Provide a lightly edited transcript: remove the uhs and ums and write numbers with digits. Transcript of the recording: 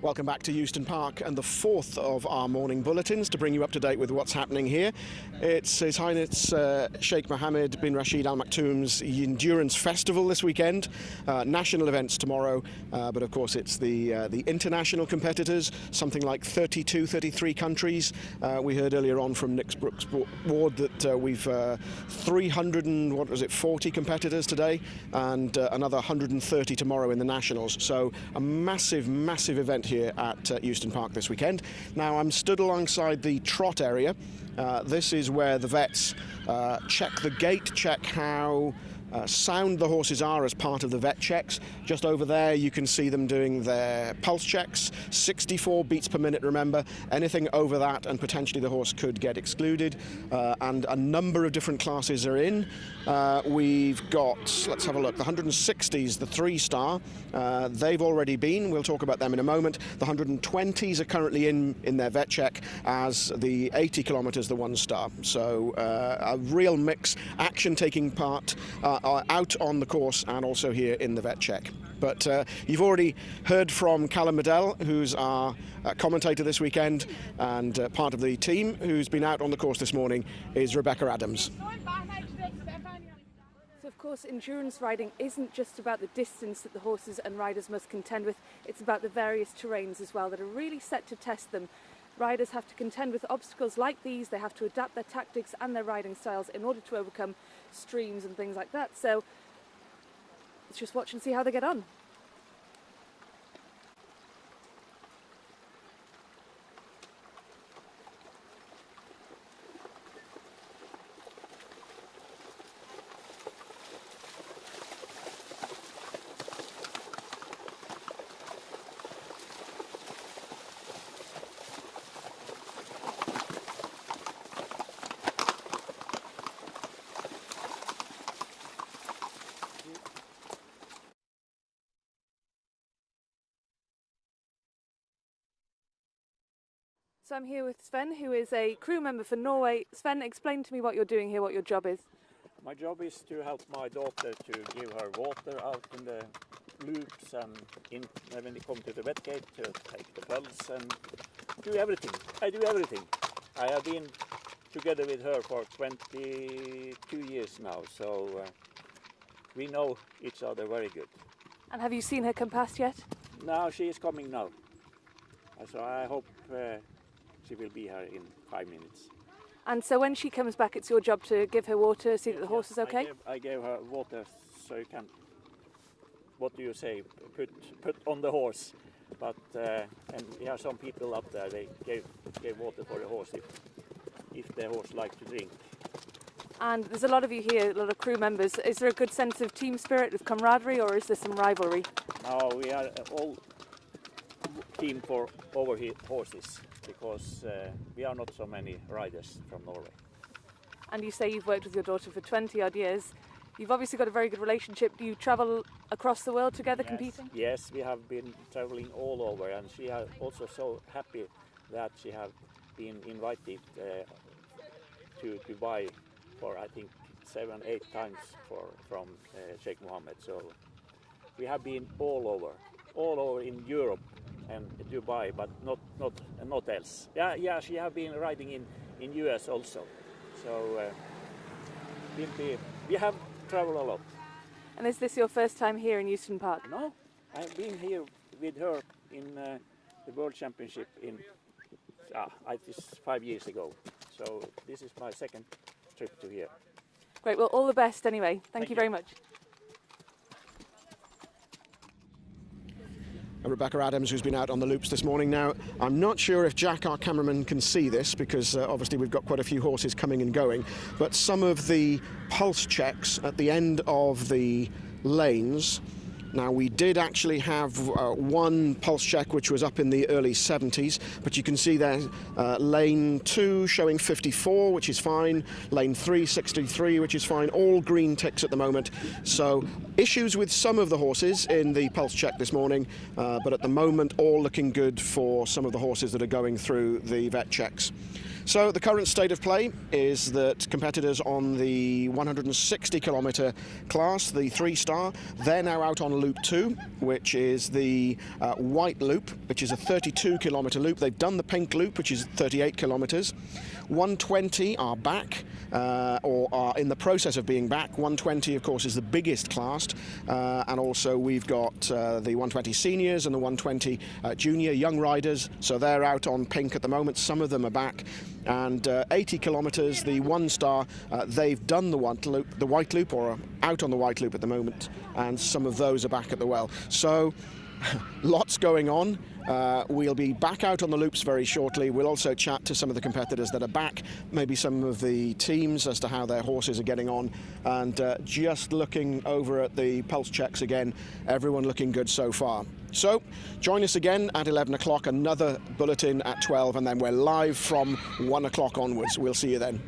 Welcome back to Euston Park and the fourth of our morning bulletins to bring you up to date with what's happening here. It's His Highness Sheikh Mohammed bin Rashid Al Maktoum's Endurance Festival this weekend. National events tomorrow, but of course it's the international competitors, something like 32, 33 countries. We heard earlier on from Nick Brooks Ward that we've 40 competitors today, and another 130 tomorrow in the nationals. So a massive, massive event here at Euston Park this weekend. Now I'm stood alongside the trot area. This is where the vets check the gait, check how sound the horses are as part of the vet checks. Just over there you can see them doing their pulse checks, 64 beats per minute, remember. Anything over that and potentially the horse could get excluded, and a number of different classes are in. We've got, let's have a look, the 160s, the 3-star, they've already been, we'll talk about them in a moment. The 120s are currently in their vet check, as the 80 kilometres, the 1-star. So a real mix, action taking part out on the course and also here in the vet check. But you've already heard from Callum Medell, who's our commentator this weekend, and part of the team who's been out on the course this morning is Rebecca Adams. So of course endurance riding isn't just about the distance that the horses and riders must contend with, it's about the various terrains as well that are really set to test them. Riders have to contend with obstacles like these, they have to adapt their tactics and their riding styles in order to overcome streams and things like that. So let's just watch and see how they get on. So I'm here with Sven, who is a crew member for Norway. Sven, explain to me what you're doing here, what your job is. My job is to help my daughter to give her water out in the loops and when they come to the vet gate to take the pulse and do everything. I do everything. I have been together with her for 22 years now, so we know each other very good. And have you seen her come past yet? No, she is coming now. So I hope she will be here in 5 minutes. And so when she comes back, it's your job to give her water, see that the horse is okay? I gave her water so you can, what do you say, put on the horse. But and we have some people up there, they gave water for the horse if the horse likes to drink. And there's a lot of you here, a lot of crew members. Is there a good sense of team spirit, of camaraderie, or is there some rivalry? No, we are all team for our horses, because we are not so many riders from Norway. And you say you've worked with your daughter for 20 odd years. You've obviously got a very good relationship. Do you travel across the world together competing? Yes, we have been traveling all over, and she is also so happy that she has been invited to Dubai for I think 7-8 times from Sheikh Mohammed. So we have been all over in Europe and Dubai, but not else. Yeah, she have been riding in US also. So we have traveled a lot. And is this your first time here in Euston Park? No, I've been here with her in the World Championship in 5 years ago. So this is my second trip to here. Great, well all the best anyway. Thank you very much. Rebecca Adams, who's been out on the loops this morning. Now, I'm not sure if Jack, our cameraman, can see this, because obviously we've got quite a few horses coming and going, but some of the pulse checks at the end of the lanes. Now, we did actually have one pulse check which was up in the early 70s, but you can see there lane 2 showing 54, which is fine, lane 3 63, which is fine, all green ticks at the moment. So issues with some of the horses in the pulse check this morning, but at the moment all looking good for some of the horses that are going through the vet checks. So the current state of play is that competitors on the 160 kilometre class, the 3-star, they're now out on loop 2, which is the white loop, which is a 32 kilometre loop. They've done the pink loop, which is 38 kilometres. 120 are back, or are in the process of being back. 120, of course, is the biggest class, and also we've got the 120 seniors and the 120 junior young riders, so they're out on pink at the moment. Some of them are back. And 80 kilometres, the 1-star, they've done the white loop, or are out on the white loop at the moment, and some of those are back at the well. So lots going on. We'll be back out on the loops very shortly. We'll also chat to some of the competitors that are back, maybe some of the teams as to how their horses are getting on, and just looking over at the pulse checks again, everyone looking good so far. So join us again at 11 o'clock, another bulletin at 12, and then we're live from 1 o'clock onwards. We'll see you then.